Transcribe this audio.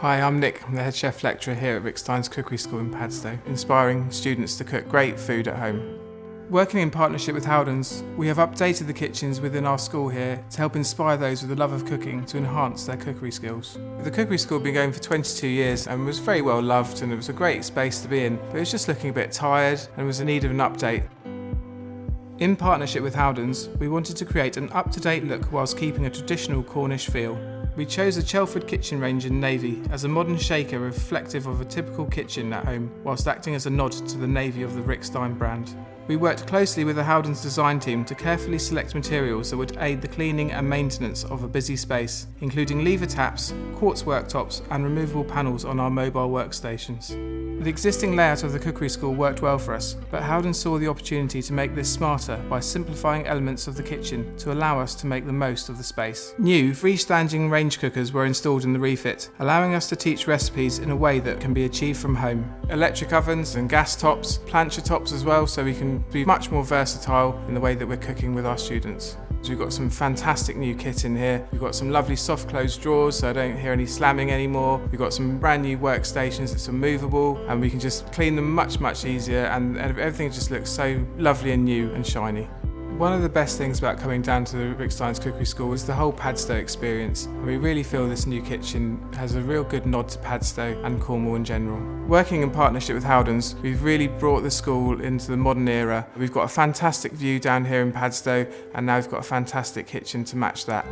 Hi, I'm Nick. I'm the head chef lecturer here at Stein's Cookery School in Padstow, inspiring students to cook great food at home. Working in partnership with Howdens, we have updated the kitchens within our school here to help inspire those with a love of cooking to enhance their cookery skills. The cookery school had been going for 22 years and was very well loved, and it was a great space to be in, but it was just looking a bit tired and was in need of an update. In partnership with Howdens, we wanted to create an up-to-date look whilst keeping a traditional Cornish feel. We chose a Chelford kitchen range in navy as a modern shaker reflective of a typical kitchen at home, whilst acting as a nod to the navy of the Stein brand. We worked closely with the Howdens design team to carefully select materials that would aid the cleaning and maintenance of a busy space, including lever taps, quartz worktops and removable panels on our mobile workstations. The existing layout of the cookery school worked well for us, but Howdens saw the opportunity to make this smarter by simplifying elements of the kitchen to allow us to make the most of the space. New freestanding range cookers were installed in the refit, allowing us to teach recipes in a way that can be achieved from home. Electric ovens and gas tops, plancha tops as well, so we can be much more versatile in the way that we're cooking with our students. So we've got some fantastic new kit in here. We've got some lovely soft close drawers so I don't hear any slamming anymore. We've got some brand new workstations that are movable and we can just clean them much easier, and everything just looks so lovely and new and shiny. One of the best things about coming down to the Stein's Cookery School is the whole Padstow experience. And we really feel this new kitchen has a real good nod to Padstow and Cornwall in general. Working in partnership with Howdens, we've really brought the school into the modern era. We've got a fantastic view down here in Padstow, and now we've got a fantastic kitchen to match that.